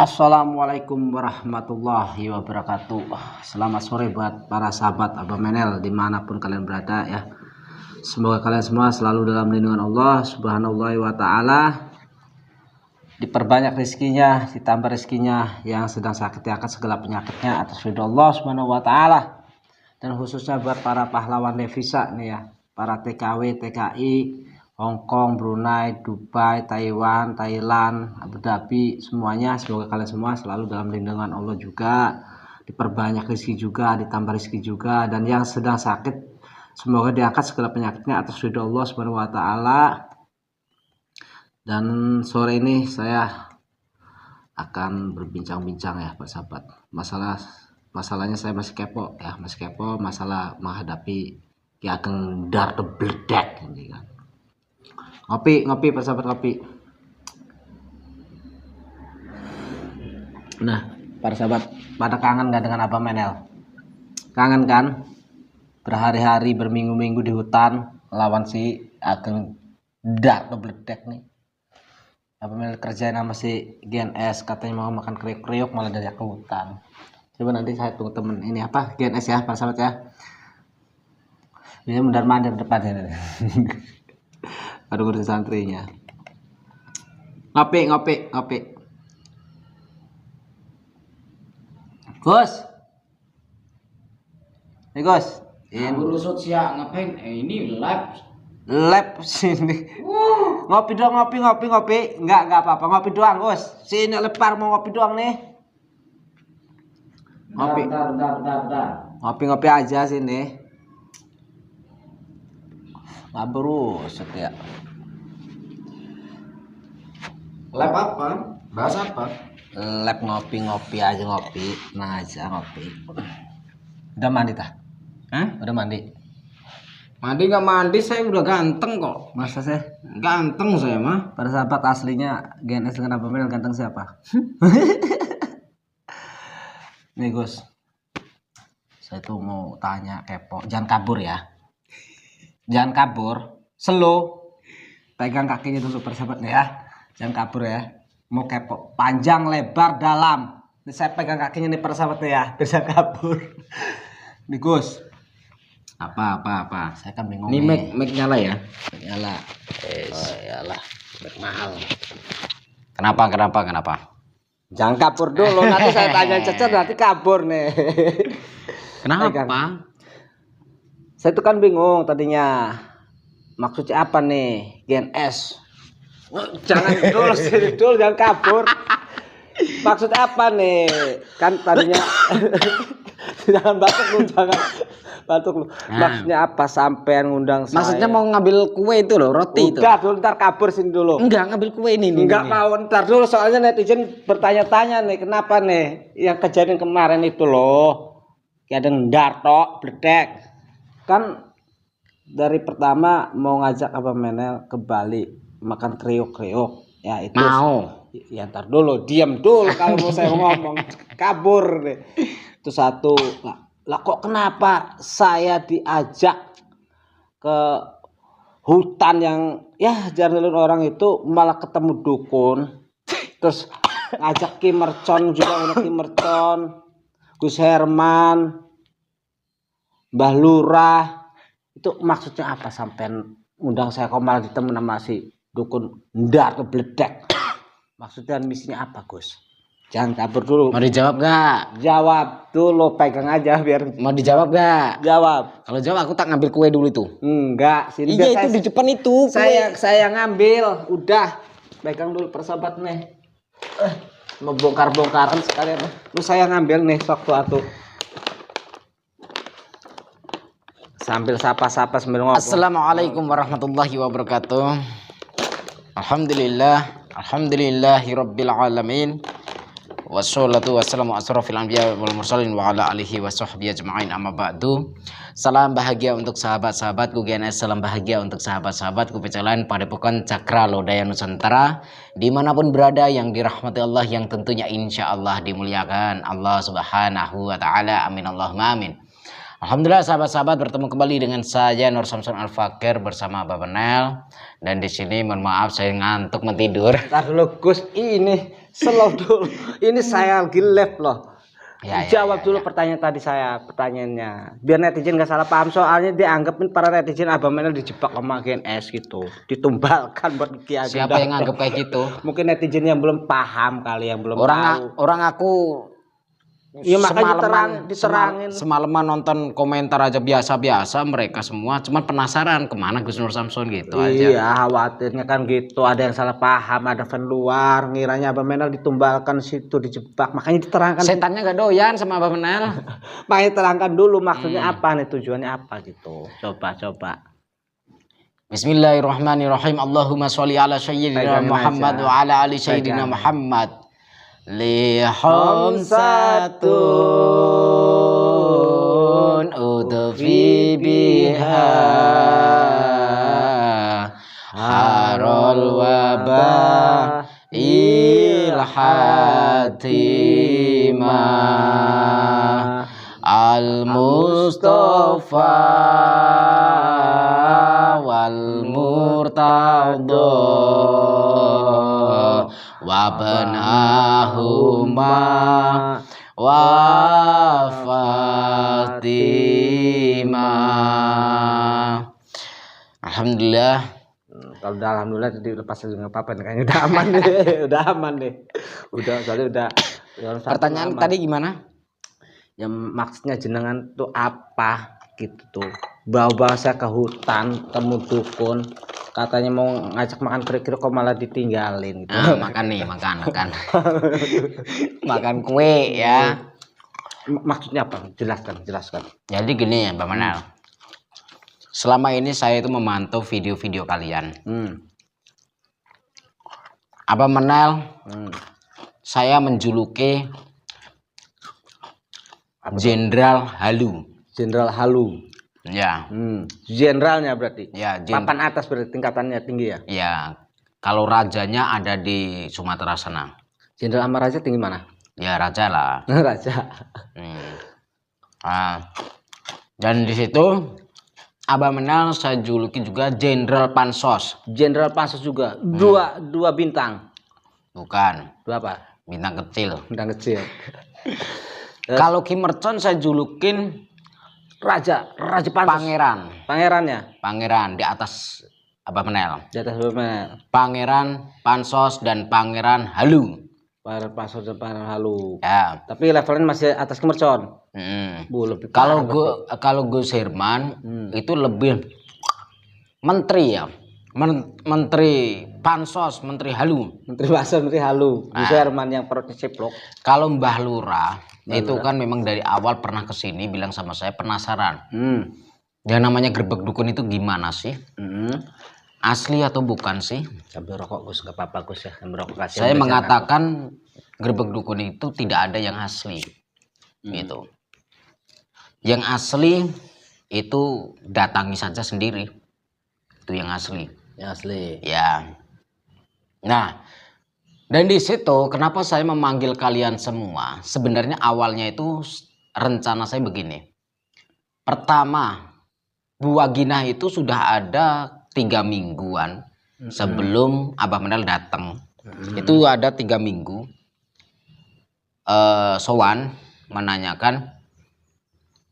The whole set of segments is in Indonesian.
Assalamualaikum warahmatullahi wabarakatuh. Selamat sore buat para sahabat Abah Menel dimanapun kalian berada ya. Semoga kalian semua selalu dalam lindungan Allah Subhanahu wa ta'ala, diperbanyak rezekinya, ditambah rezekinya, yang sedang sakit diangkat segala penyakitnya atas ridho Allah Subhanahu wa ta'ala. Dan khususnya buat para pahlawan devisa nih ya, para TKW, TKI Hong Kong, Brunei, Dubai, Taiwan, Thailand, Abu Dhabi, semuanya semoga kalian semua selalu dalam lindungan Allah juga, diperbanyak rezeki juga, ditambah rezeki juga, dan yang sedang sakit semoga diangkat segala penyakitnya atas ridho Allah Subhanahu wa ta'ala. Dan sore ini saya akan berbincang-bincang ya Pak sahabat, masalahnya saya masih kepo ya, masalah menghadapi Ki Ageng Dar Bledek ini kan. Ngopi Pak sahabat, ngopi. Nah para sahabat, pada kangen gak dengan Abah Menel? Kangen kan? Berhari-hari berminggu-minggu di hutan lawan si Ageng Dar Bledek nih. Abah Menel kerjain sama si GNS, katanya mau makan kriuk-kriuk malah dari ke hutan. Coba nanti saya tunggu temen ini apa GNS ya para sahabat ya. Ini mundar-mandir depan ya. Aduh kursi santrinya. Ngopi. Gus. Nih Gus. Urusut siap ngapain? Ini Lab sini. Ngopi doang, ngopi. Enggak apa-apa, ngopi doang, Gus. Sini lepar mau ngopi doang nih. Ngopi. Bentar. Ngopi aja sini. Nggak berusut ya. Lab apa? Bahas apa? Lab ngopi aja ngopi. Nah aja ngopi. Udah mandi tah? Hah? Udah mandi? Mandi nggak mandi, saya udah ganteng kok. Masa saya? Ganteng saya mah. Pada sahabat aslinya GNS dengan Abah Menel ganteng siapa? Nih Gus, saya tuh mau tanya kepo. Jangan kabur ya. Jangan kabur. Slow. Pegang kakinya dulu persahabat nih ya. Jangan kabur ya. Mau kepo. Panjang, lebar, dalam. Ini saya pegang kakinya nih persahabat nih ya. Bisa kabur. Nih Gus. Apa? Saya kan bingung. Ini mic nyala ya? Nyala. Oh iyalah, mic mahal. Kenapa? Jangan kabur dulu, nanti saya tanya Cecer nanti kabur nih. Kenapa? Saya tuh kan bingung tadinya. Maksudnya apa nih GNS? Jangan dulu sini dulu, jangan kabur. Maksudnya apa nih? Kan tadinya jangan batuk lu. Maksudnya apa sampean ngundang saya? Maksudnya mau ngambil kue itu loh, roti itu. Udah dulu, ntar kabur sini dulu. Enggak, ngambil kue ini. Enggak mau, ntar dulu soalnya netizen bertanya-tanya nih, kenapa nih yang kejadian kemarin itu loh. Kayak ada Darto Bledek. Kan dari pertama mau ngajak Abah Menel ke Bali makan kriuk-kriuk. Ya itu. Mau. Ya ntar dulu, diam dulu kalau mau saya ngomong. Kabur nih. Itu satu. Lah kok kenapa saya diajak ke hutan yang ya jalan orang itu malah ketemu dukun. Terus ngajak Ki Mercon juga, Ki Mercon, Gus Herman, Mbah Lurah. Itu maksudnya apa sampean undang saya kok malah ditemen sama si dukun Dar Bledek? Maksudnya misinya apa Gus? Jangan kabur dulu. Mau dijawab gak? Jawab dulu, pegang aja biar. Mau dijawab gak? Jawab. Kalau jawab aku tak ngambil kue dulu itu. Enggak, sini iya itu di depan itu. Saya ngambil. Udah. Pegang dulu persahabat nih. Mau bongkar-bongkaran sekalian. Lu saya ngambil nih satu-satu. Sambil sapa-sapa sambil ngomong. Assalamualaikum warahmatullahi wabarakatuh. Alhamdulillahirabbil alamin. Wassalatu wassalamu asrofil anbiya wal mursalin wa ala alihi wa sahbihi ajma'in, amma ba'du. Salam bahagia untuk sahabat-sahabatku GNS, salam bahagia untuk sahabat-sahabatku pecalan Padepokan Cakra Lodaya Nusantara, dimanapun berada yang dirahmati Allah, yang tentunya insya Allah dimuliakan Allah subhanahu wa ta'ala, amin Allahumma amin. Alhamdulillah sahabat-sahabat, bertemu kembali dengan saya Nur Samsun Al Fakir bersama Abah Benel. Dan di sini mohon maaf saya ngantuk mentidur. Ntar dulu Gus, ini slow dulu. Ini saya lagi live loh. Jawab dulu pertanyaan tadi pertanyaannya. Biar netizen gak salah paham, soalnya dianggapin para netizen Abah Benel dijebak sama GNS gitu. Ditumbalkan buat Ki Ageng. Siapa yang nganggap kayak gitu? Mungkin netizen yang belum paham kali, yang belum tahu. Orang aku iya makanya diterangin. Semalaman nonton komentar aja biasa-biasa, mereka semua cuman penasaran kemana Gus Nur Samsun gitu aja. Iya, khawatirnya kan gitu, ada yang salah paham, ada fan luar ngiranya Abah Benel ditumbalkan situ, dijebak. Makanya diterangkan. Setannya gak doyan sama Abah Benel. Makanya terangkan dulu maksudnya apa nih, tujuannya apa gitu. Coba. Bismillahirrahmanirrahim. Allahumma sholli ala sayyidina Muhammad wa ala ali sayyidina Muhammad. Lihamsatun udfi biha harul wabah ilhatimah al-mustafa wal murtadha wabnahuma wa Fatimah. Alhamdulillah. Kalau udah alhamdulillah dilepas aja nggak apa-apa nih, kayaknya udah aman deh. Soalnya udah. Pertanyaan tadi gimana? Yang maksudnya jenengan tuh apa gitu tuh. Bawa saya ke hutan, temu dukun. Katanya mau ngajak makan kerikil kok malah ditinggalin gitu. Makan makan kue ya. Maksudnya apa? Jelaskan. Jadi gini ya Mbak Manal, selama ini saya itu memantau video-video kalian. Abah Manal, saya menjuluki Jenderal Halu. Ya. Jenderalnya berarti. Ya, papan atas berarti, tingkatannya tinggi ya. Ya. Kalau rajanya ada di Sumatera sana. Jenderal sama raja tinggi mana? Ya raja lah. Raja. Dan di situ Abah Menal saya juluki juga Jenderal Pansos. Jenderal Pansos juga. Dua bintang. Bukan. Dua apa? Bintang kecil. Kalau Kim Mercon saya julukin Raja Pansos. Pangeran di atas Abah Menel. Di atas Abah Menel. Pangeran Pansos dan Pangeran Halu. Pangeran Pansos dan Pangeran Halu. Ya. Tapi levelnya masih atas Kemercon. Kalau Gus Herman itu lebih menteri ya. Menteri Pansos, Menteri Halu. Menteri Pansos, Menteri Halu. Gus Herman yang perutnya ceplok. Kalau Mbah Lurah itu kan memang dari awal pernah kesini bilang sama saya penasaran. Yang namanya gerbek dukun itu gimana sih? Asli atau bukan sih? Sambil rokok Gus, gak apa-apa Gus ya. Saya mengatakan gerbek dukun itu tidak ada yang asli. Gitu. Yang asli itu datangi saja sendiri. Itu yang asli. Yang asli. Ya. Nah, dan di situ kenapa saya memanggil kalian semua? Sebenarnya awalnya itu rencana saya begini. Pertama, Bu Waginah itu sudah ada 3 mingguan sebelum Abah Menel datang. Itu ada 3 minggu. Sowan menanyakan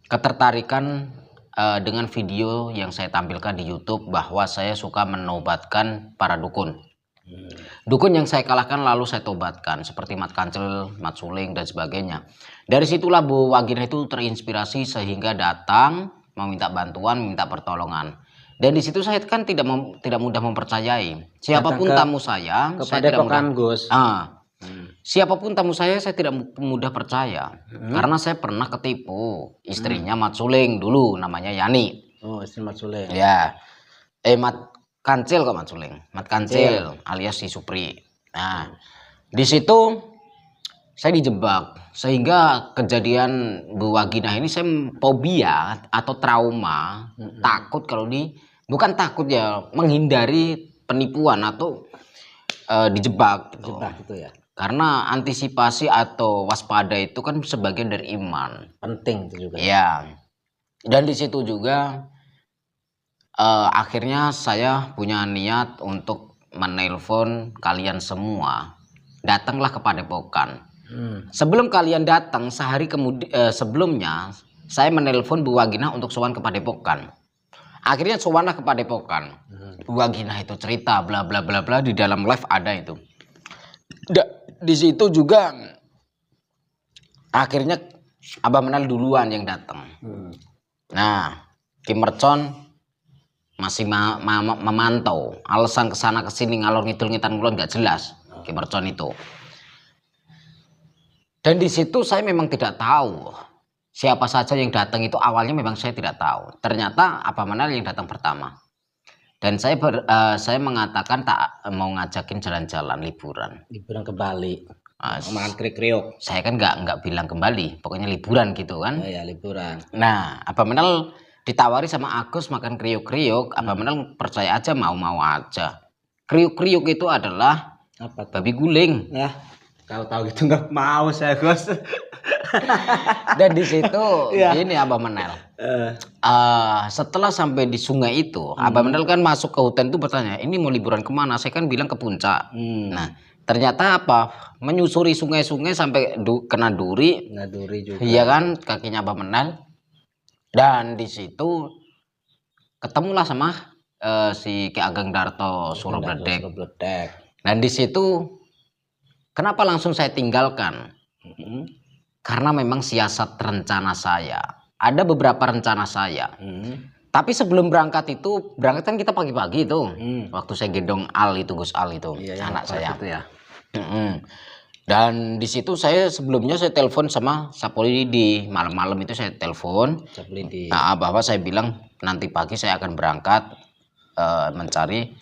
ketertarikan dengan video yang saya tampilkan di YouTube bahwa saya suka menobatkan para dukun. Dukun yang saya kalahkan lalu saya tobatkan seperti Mat Kancil, Mat Suling dan sebagainya. Dari situlah Bu Waginah itu terinspirasi sehingga datang meminta bantuan, meminta pertolongan. Dan di situ saya kan tidak mudah mempercayai siapapun tamu saya tidak mudah. Gus. Siapapun tamu saya tidak mudah percaya karena saya pernah ketipu istrinya Mat Suling dulu, namanya Yani. Oh, istri Mat Suling. Ya. Mat Kancil kok Mat Suling. Mat Kancil alias si Supri. Nah, di situ saya dijebak sehingga kejadian Bu Waginah ini saya fobia atau trauma, takut kalau bukan takut ya, menghindari penipuan atau dijebak gitu. Dijebak gitu ya. Karena antisipasi atau waspada itu kan sebagian dari iman. Penting itu juga. Ya. Dan di situ juga akhirnya saya punya niat untuk menelpon kalian semua. Datanglah ke Padepokan. Sebelum kalian datang, sehari sebelumnya saya menelpon Bu Waginah untuk sowan ke Padepokan. Akhirnya sowanlah ke Padepokan. Bu Waginah itu cerita bla bla bla bla, di dalam live ada itu. Di situ juga akhirnya Abah Menal duluan yang datang. Nah, Ki Mercon masih memantau, alasan kesana kesini ngalor ngidul ngitan ngulon nggak jelas. Ki Mercon itu. Dan di situ saya memang tidak tahu siapa saja yang datang itu. Awalnya memang saya tidak tahu. Ternyata Abah Menal yang datang pertama. Dan saya mengatakan tak mau ngajakin jalan-jalan liburan ke Bali. Makan kriuk-kriuk. Saya kan nggak bilang kembali, pokoknya liburan gitu kan. Oh ya, liburan. Nah, Abah Menal ditawari sama Agus makan kriuk-kriuk. Abah Menal percaya aja, mau-mau aja. Kriuk-kriuk itu adalah apa? Babi guling. Nah, kalau tahu gitu nggak mau saya, Gus. Dan di situ ini Abah Menal. Setelah sampai di sungai itu, Abah Menal kan masuk ke hutan itu bertanya, ini mau liburan kemana? Saya kan bilang ke puncak. Nah, ternyata apa? Menyusuri sungai-sungai sampai kena duri. Nah, duri juga. Iya kan, kakinya Abah Menal. Dan di situ ketemulah sama si Ki Ageng Darto Surobledek. Dan di situ kenapa langsung saya tinggalkan? Karena memang siasat rencana saya. Ada beberapa rencana saya. Tapi sebelum berangkat itu, berangkat kan kita pagi-pagi itu. Waktu saya gendong Al itu, Gus Al itu, anak saya. Itu ya. Dan di situ saya sebelumnya saya telepon sama Sapolidi, malam-malam itu saya telepon. Nah, bahwa saya bilang nanti pagi saya akan berangkat mencari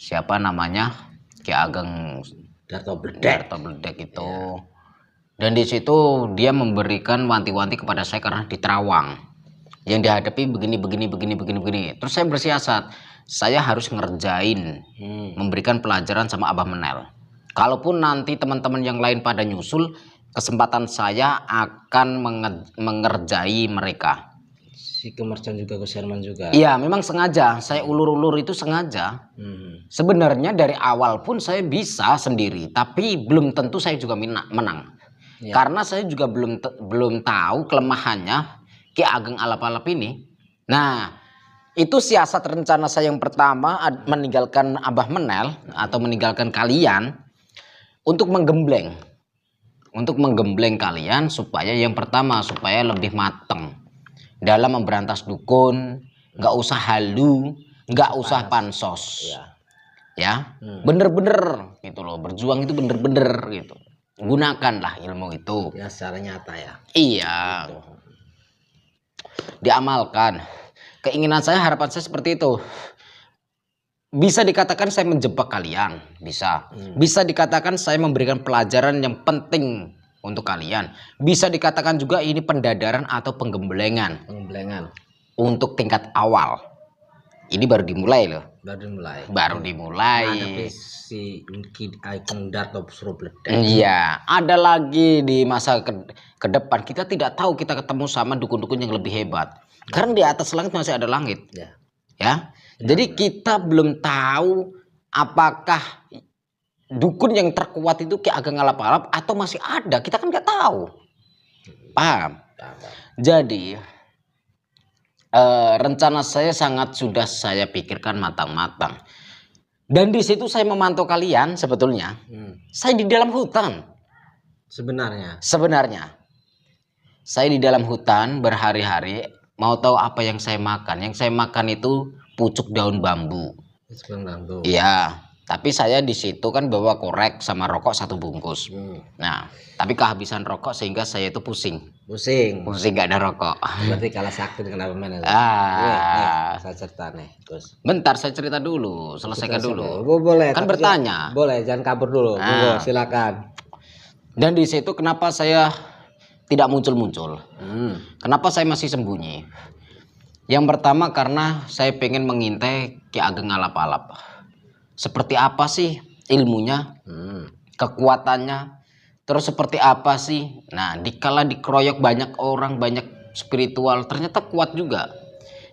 siapa namanya Ki Ageng Darto Bledek itu. Dan di situ dia memberikan wanti-wanti kepada saya karena di Terawang yang dihadapi begini. Terus saya bersiasat, saya harus ngerjain, memberikan pelajaran sama Abah Menel. Kalaupun nanti teman-teman yang lain pada nyusul, kesempatan saya akan mengerjai mereka. Si Ki Mercon juga, Gus Herman juga. Iya, memang sengaja. Saya ulur-ulur itu sengaja. Sebenarnya dari awal pun saya bisa sendiri, tapi belum tentu saya juga menang. Karena saya juga belum tahu kelemahannya Ki Ageng Alap-Alap ini. Nah, itu siasat rencana saya yang pertama, meninggalkan Abah Menel atau meninggalkan kalian. Untuk menggembleng kalian supaya yang pertama supaya lebih mateng dalam memberantas dukun, nggak usah halu, nggak usah pansos, ya bener-bener gitu loh, berjuang itu bener-bener gitu, gunakanlah ilmu itu ya secara nyata ya. Iya, gitu. Diamalkan. Keinginan saya, harapan saya seperti itu. Bisa dikatakan saya menjebak kalian, bisa. Bisa dikatakan saya memberikan pelajaran yang penting untuk kalian. Bisa dikatakan juga ini pendadaran atau penggemblengan. Untuk tingkat awal. Ini baru dimulai loh. Baru dimulai. Ada si Ki Ageng Darto Surobledek. Iya, ada lagi di masa ke depan. Kita tidak tahu kita ketemu sama dukun-dukun yang lebih hebat. Karena di atas langit masih ada langit. Ya. Jadi kita belum tahu apakah dukun yang terkuat itu Ki Ageng Alap-Alap atau masih ada, kita kan nggak tahu. Paham? Jadi rencana saya sudah saya pikirkan matang-matang. Dan di situ saya memantau kalian sebetulnya. Saya di dalam hutan. Sebenarnya. Saya di dalam hutan berhari-hari. Mau tahu apa yang saya makan? Yang saya makan itu pucuk daun bambu. Iya, tapi saya di situ kan bawa korek sama rokok 1 bungkus. Nah, tapi kehabisan rokok sehingga saya itu pusing gak ada rokok. Berarti kalah sakti dengan Abah Menel. Saya cerita nih, Gus. Bentar, saya cerita dulu, selesaikan dulu. Boleh. Kan bertanya. Boleh, jangan kabur dulu. Silakan. Dan di situ kenapa saya tidak muncul-muncul? Kenapa saya masih sembunyi? Yang pertama karena saya pengen mengintai Ki Ageng Alap-Alap. Seperti apa sih ilmunya, kekuatannya, terus seperti apa sih? Nah, dikala dikeroyok banyak orang, banyak spiritual ternyata kuat juga.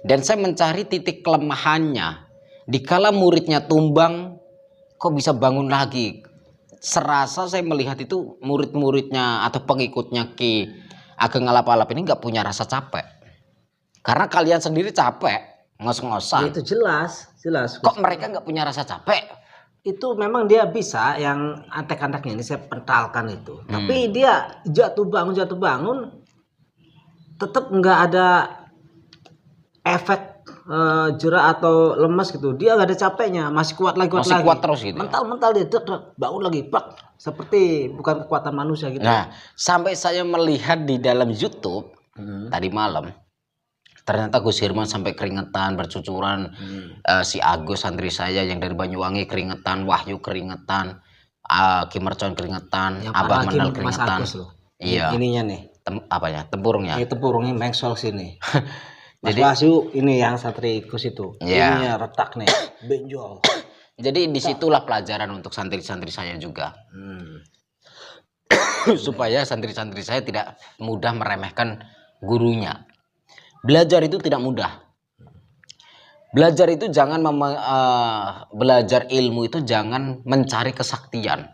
Dan saya mencari titik kelemahannya. Dikala muridnya tumbang, kok bisa bangun lagi? Serasa saya melihat itu murid-muridnya atau pengikutnya Ki Ageng Alap-Alap ini nggak punya rasa capek. Karena kalian sendiri capek, ngos-ngosan. Ya, itu jelas. Kok mereka nggak punya rasa capek? Itu memang dia bisa, yang antek-anteknya ini saya pentalkan itu. Tapi dia jatuh bangun, tetap nggak ada efek jerah atau lemas gitu. Dia nggak ada capeknya, masih kuat lagi. Kuat terus gitu. Mental dia bangun lagi, pak. Seperti bukan kekuatan manusia gitu. Nah, sampai saya melihat di dalam YouTube tadi malam, ternyata Gus Hirman sampai keringetan, bercucuran. Si Agus santri saya yang dari Banyuwangi keringetan, Wahyu keringetan, Ki Mercon keringetan, Abah Menal keringetan. Iya. Ininya nih. Tempurungnya. Ini tempurungnya mengsol sini. Mas Jadi Wahyu ini yang santri Gus itu. Iya. Ininya retak nih, benjol. Jadi disitulah pelajaran untuk santri-santri saya juga. Supaya santri-santri saya tidak mudah meremehkan gurunya. Belajar itu tidak mudah. Belajar itu belajar ilmu itu jangan mencari kesaktian.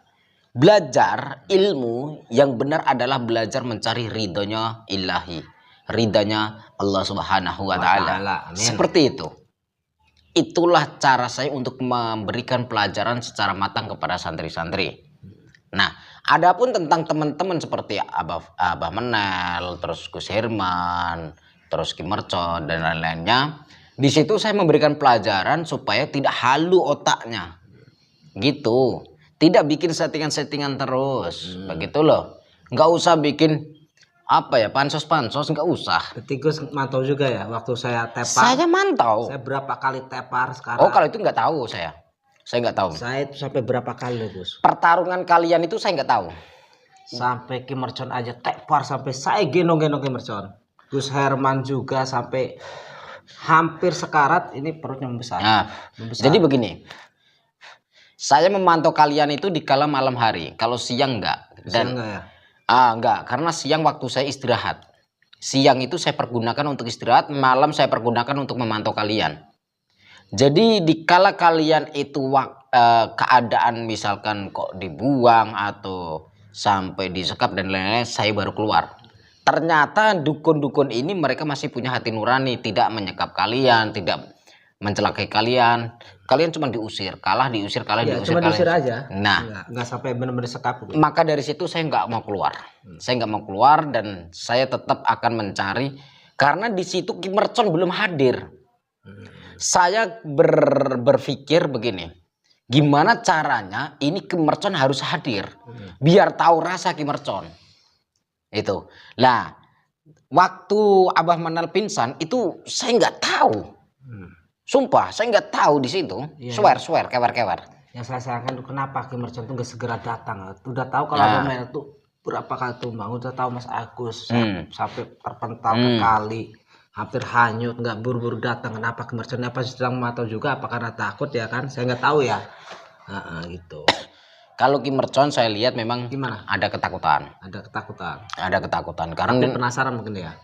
Belajar ilmu yang benar adalah belajar mencari ridhonya ilahi, ridhonya Allah Subhanahu wa Ta'ala. Seperti itu. Itulah cara saya untuk memberikan pelajaran secara matang kepada santri-santri. Nah, adapun tentang teman-teman seperti Abah Menel, terus Gus Hirman, terus Ki Mercon dan lain-lainnya, di situ saya memberikan pelajaran supaya tidak halu otaknya, gitu. Tidak bikin settingan-settingan terus, begitu loh. Nggak usah bikin pansos-pansos, nggak usah. Berarti Gus mantau juga ya waktu saya tepar. Saya mantau. Saya berapa kali tepar sekarang? Oh, kalau itu nggak tahu saya. Saya nggak tahu. Saya itu sampai berapa kali Gus? Pertarungan kalian itu saya nggak tahu. Sampai Ki Mercon aja tepar sampai saya gendong-gendong Ki Mercon. Gus Herman juga sampai hampir sekarat, ini perutnya membesar. Nah, jadi begini. Saya memantau kalian itu di kala malam hari. Kalau siang enggak. Siang enggak ya? Enggak, karena siang waktu saya istirahat. Siang itu saya pergunakan untuk istirahat, malam saya pergunakan untuk memantau kalian. Jadi di kala kalian itu keadaan misalkan kok dibuang atau sampai disekap dan lain-lain, saya baru keluar. Ternyata dukun-dukun ini mereka masih punya hati nurani, tidak menyekap kalian, tidak mencelakai kalian. Kalian cuma diusir, diusir. Cuma diusir aja. Nah, nggak sampai benar-benar sekap. Maka dari situ saya nggak mau keluar. Saya nggak mau keluar dan saya tetap akan mencari, karena di situ Ki Mercon belum hadir. Saya berpikir begini, gimana caranya ini Ki Mercon harus hadir, biar tahu rasa Ki Mercon. Itu. Nah, waktu Abah Menal pingsan itu saya nggak tahu. Sumpah, saya nggak tahu di situ. Ya. Swear, kewer. Yang saya sayangkan kenapa Ki Mercon tuh nggak segera datang. Udah tahu kalau Abah Menal tuh berapa kali tumbang, udah tahu Mas Agus sampai terpental ke kali, hampir hanyut, nggak buru-buru datang. Kenapa Ki Mercon? Apa sedang memantau juga? Apa karena takut ya kan? Saya nggak tahu ya. Gitu. Kalau Ki Mercon saya lihat memang gimana? Ada ketakutan. Ada ketakutan. Karena penasaran mungkin ya.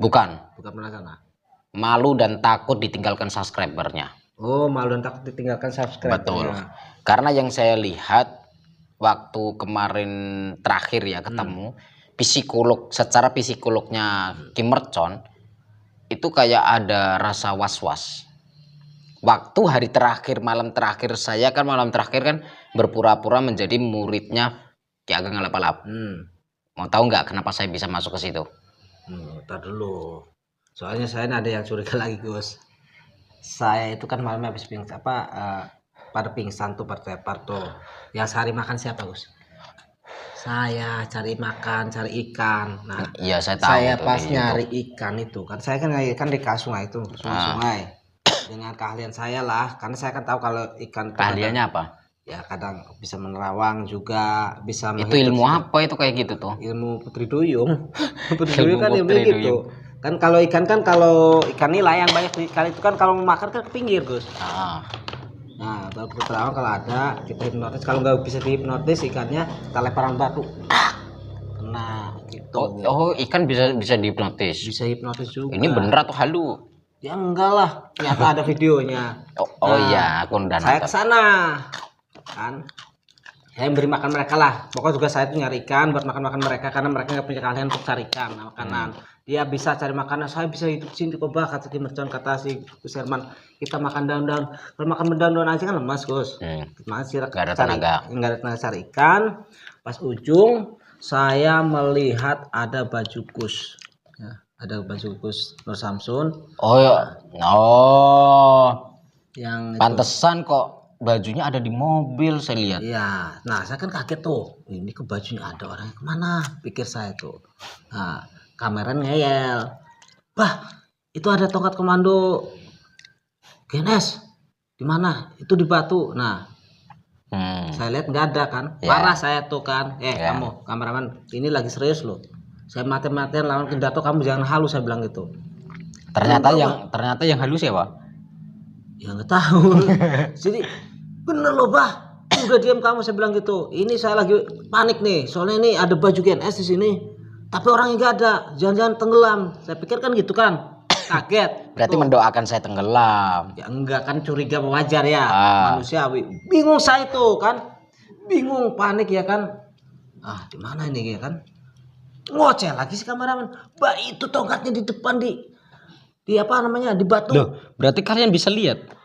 Bukan penasaran. Malu dan takut ditinggalkan subscribernya. Oh, malu dan takut ditinggalkan subscribernya. Betul. Karena yang saya lihat waktu kemarin terakhir ya ketemu, secara psikolognya Ki Mercon itu kayak ada rasa was-was. Waktu hari terakhir, malam terakhir berpura-pura menjadi muridnya Ki Ageng Alap-Alap. Mau tahu nggak kenapa saya bisa masuk ke situ? Ntar dulu. Soalnya saya ada yang curiga lagi Gus. Saya itu kan malam habis pingsan pada pingsan tuh tepar tuh. Yang sehari makan siapa Gus? Saya cari makan, cari ikan. Nah, iya saya tahu. Saya pas nyari ikan itu kan, saya kan nyari ikan di sungai itu, sungai. Dengan keahlian saya lah, karena saya kan tahu kalau ikan. Keahliannya apa? Ya kadang bisa menerawang juga, bisa. Itu ilmu apa itu kayak gitu tuh? Ilmu Putri Duyung. Putri Duyung kan ilmu gitu. Kan kalau ikan nila yang banyak kali itu kan kalau mau makan kan ke pinggir Gus. Nah, baru terawang kalau ada kita hipnotis, kalau nggak bisa dihipnotis ikannya kita lemparan batu. Nah, gitu. Oh, ikan bisa dihipnotis. Bisa hipnotis juga. Ini bener atau halu? Ya enggak lah, ternyata ada videonya. Oh iya, aku udah Saya nonton. kesana kan, saya beri makan mereka lah. Pokoknya juga saya tuh nyari ikan buat makan mereka karena mereka nggak punya keahlian untuk cari ikan, makanan. Dia bisa cari makanan, saya bisa hidup sini kok bah, kata Ki Mercon, kata si Gus Herman. Kita makan daun-daun, kalau makan daun-daun aja kan lemas Gus. Gimana sih Gak ada tenaga. nggak ada tenaga cari ikan. Pas ujung saya melihat ada baju Gus. Ya, ada baju Gus Nur Samsun. Oh ya. Oh. Yang itu. Pantesan kok bajunya ada di mobil saya lihat. Iya, nah saya kan kaget tuh, ini ke bajunya ada orangnya kemana? Pikir saya tuh. Nah, kamera ngeyel. Bah, itu ada tongkat komando GNS. Di mana? Itu di Batu. Nah, saya lihat nggak ada kan. Marah saya tuh kan. Kamu kameramen, ini lagi serius loh. Saya mati-matian lawan Kendato, kamu jangan halu, saya bilang gitu. Ternyata yang halus ya, Pak? Ya nggak tahu. Jadi bener loh bah, udah diam kamu, saya bilang gitu. Ini saya lagi panik nih, soalnya ini ada baju GNS di sini, tapi orangnya nggak ada, jangan-jangan tenggelam. Saya pikir kan gitu kan, kaget. Berarti mendoakan saya tenggelam. Ya enggak kan, curiga wajar ya, manusiawi. Bingung saya tuh kan, bingung, panik ya kan. Ah, di mana ini ya kan? Ngoceh lagi si kameramen. Bah, itu tongkatnya di depan di apa namanya, di Batu. Loh, berarti kalian bisa lihat?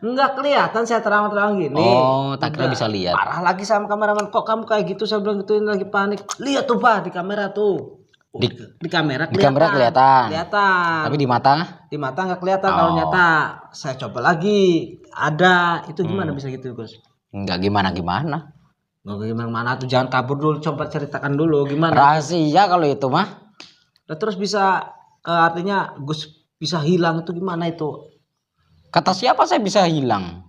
Enggak kelihatan, saya terang-terang gini. Oh, tak kira bisa lihat. Parah lagi sama kameramen, kok kamu kayak gitu, saya bilang gitu, ini lagi panik. Lihat tuh bah, di kamera tuh. Di kamera kelihatan. Di kamera kelihatan. Kelihatan. Tapi di mata? Di mata nggak kelihatan. Kalau nyata. Saya coba lagi. Ada. Itu gimana bisa gitu, Gus? Enggak gimana-gimana. Nggak gimana tuh, jangan kabur dulu, coba ceritakan dulu gimana. Rahasia kalau itu mah. Nah, terus bisa artinya Gus bisa hilang itu gimana itu? Kata siapa saya bisa hilang?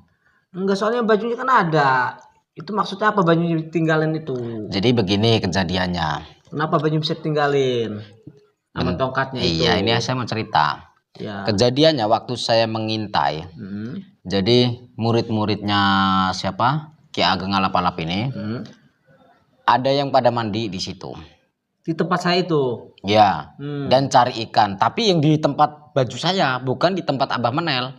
Enggak, soalnya bajunya kan ada. Itu maksudnya apa bajunya ditinggalin itu? Jadi begini kejadiannya. Kenapa baju bisa tinggalin? Sama tongkatnya itu. Iya, ini saya mau cerita. Ya. Kejadiannya waktu saya mengintai. Jadi murid-muridnya siapa? Ki Ageng Alap-Alap ini. Ada yang pada mandi di situ. Di tempat saya itu. Ya. Dan cari ikan. Tapi yang di tempat baju saya, bukan di tempat Abah Menel.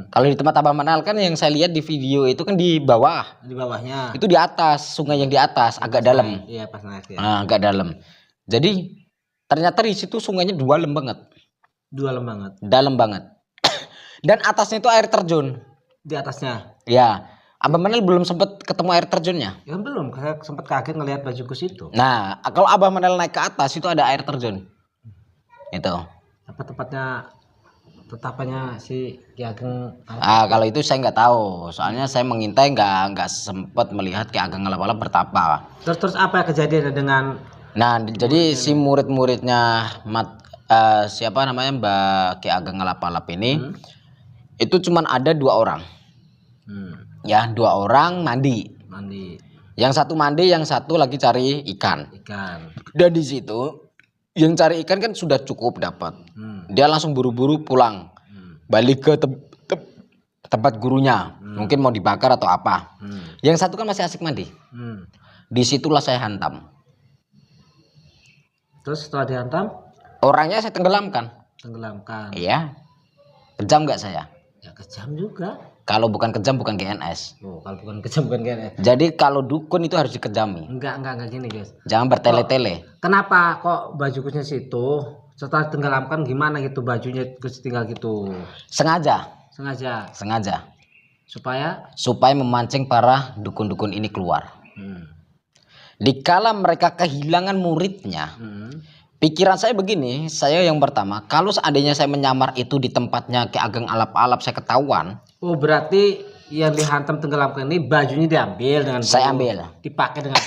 Kalau di tempat Abah Menel kan yang saya lihat di video itu kan di bawah. Di bawahnya. Itu di atas, sungai yang di atas, agak dalam. Iya, pas naik ya. Nah, agak dalam. Jadi ternyata di situ sungainya dalam banget. Dalam banget. Dalam banget. Dan atasnya itu air terjun. Di atasnya. Ya. Abah Menel belum sempat ketemu air terjunnya. Ya belum, saya sempat kaget ngelihat baju Gus itu. Nah, kalau Abah Menel naik ke atas itu ada air terjun. Itu. Apa tetapannya si Ki Ageng? Kalau itu saya nggak tahu. Soalnya saya mengintai nggak sempat melihat Ki Ageng Alap-Alap bertapa. Terus apa kejadiannya dengan? Nah, jadi si murid-muridnya siapa namanya Mbak Ki Ageng Alap-Alap ini itu cuman ada 2 orang. Ya, 2 orang mandi. Yang satu mandi, yang satu lagi cari ikan. Dan di situ yang cari ikan kan sudah cukup dapat. Dia langsung buru-buru pulang, balik ke tempat gurunya. Mungkin mau dibakar atau apa. Yang satu kan masih asik mandi. Disitulah saya hantam. Terus setelah dihantam, orangnya saya tenggelamkan. Iya. Kejam nggak saya? Ya kejam juga. Kalau bukan kejam bukan GNS. Oh, kalau bukan kejam bukan GNS. Jadi kalau dukun itu harus dikejami. Enggak gini, guys. Jangan bertele-tele. Kenapa kok baju Gusnya situ setelah tenggelamkan gimana gitu bajunya Gus tinggal gitu? Sengaja. Supaya memancing para dukun-dukun ini keluar. Dikala mereka kehilangan muridnya, pikiran saya begini, saya yang pertama, kalau seandainya saya menyamar itu di tempatnya Ki Ageng Alap-Alap, saya ketahuan. Oh, berarti yang dihantam tenggelamkan ini bajunya diambil dengan saya ambil, dipakai dengan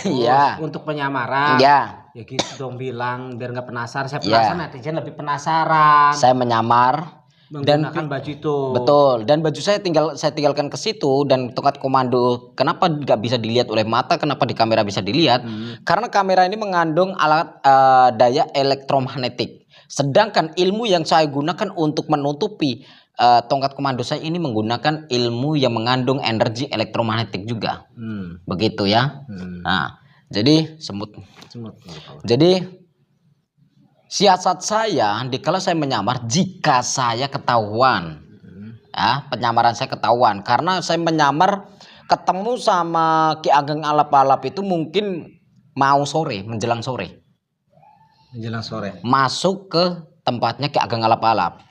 untuk penyamaran. Ya gitu dong, bilang biar nggak penasaran. Saya penasaran, netizen lebih penasaran. Saya menyamar menggunakan baju itu. Betul. Dan baju saya tinggalkan ke situ, dan tongkat komando kenapa nggak bisa dilihat oleh mata? Kenapa di kamera bisa dilihat? Karena kamera ini mengandung alat daya elektromagnetik. Sedangkan ilmu yang saya gunakan untuk menutupi tongkat komando saya ini menggunakan ilmu yang mengandung energi elektromagnetik juga. Begitu ya. Nah, Jadi semut. Semut. Jadi siasat saya dikala saya menyamar, jika saya ketahuan, ya, penyamaran saya ketahuan, karena saya menyamar ketemu sama Ki Ageng Alap-Alap itu mungkin mau sore, menjelang sore, Menjelang sore. masuk ke tempatnya Ki Ageng Alap-Alap.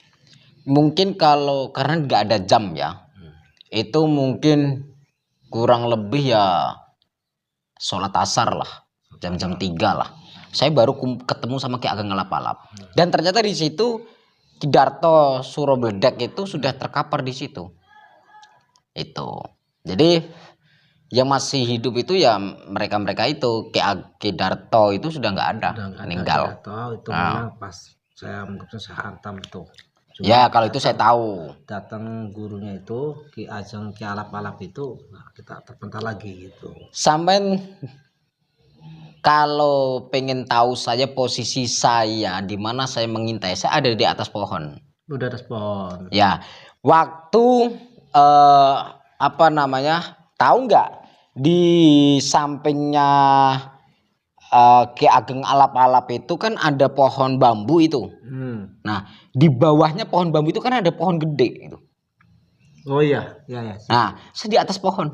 Mungkin kalau karena nggak ada jam ya, itu mungkin kurang lebih ya sholat asar lah, jam-jam 3 lah. Saya baru ketemu sama Ki Ageng Alap-Alap. Dan ternyata di situ Ki Darto Surobledek itu sudah terkapar di situ. Itu. Jadi yang masih hidup itu ya mereka-mereka itu. Ki Darto itu sudah nggak ada, meninggal. Itu memang pas saya mungkin saya hantam tuh. Cuma Ya kalau itu saya tahu. datang gurunya itu Ki Ageng Ki Alap-Alap itu, nah, kita terpental lagi gitu. Sampai kalau pengen tahu saya posisi saya di mana saya mengintai, saya ada di atas pohon. Udah respon. Ya, waktu apa namanya? Tahu nggak di sampingnya Ki Ageng Alap-Alap itu kan ada pohon bambu itu. Nah, di bawahnya pohon bambu itu kan ada pohon gede itu. Oh iya, ya. Nah, saya di atas pohon.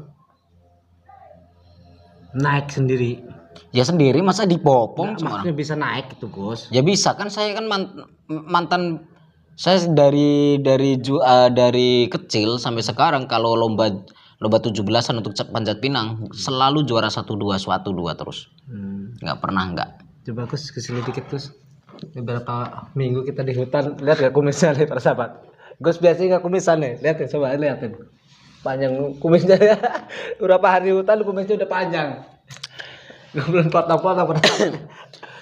Naik sendiri. Ya sendiri, masa dipopong semua Maksudnya bisa naik itu, Gus. Ya bisa kan, saya kan mantan saya dari kecil sampai sekarang kalau lomba 17-an untuk panjat pinang selalu juara 1-2 terus. Nggak pernah nggak. Coba Gus kesini dikit, Gus. Beberapa minggu kita di hutan, lihat gak kumisnya nih para sahabat. Gus biasanya gak kumisan nih, lihat ya, coba lihatin. Panjang kumisnya ya. Berapa hari hutan kumisnya udah panjang. Belum potong-potong.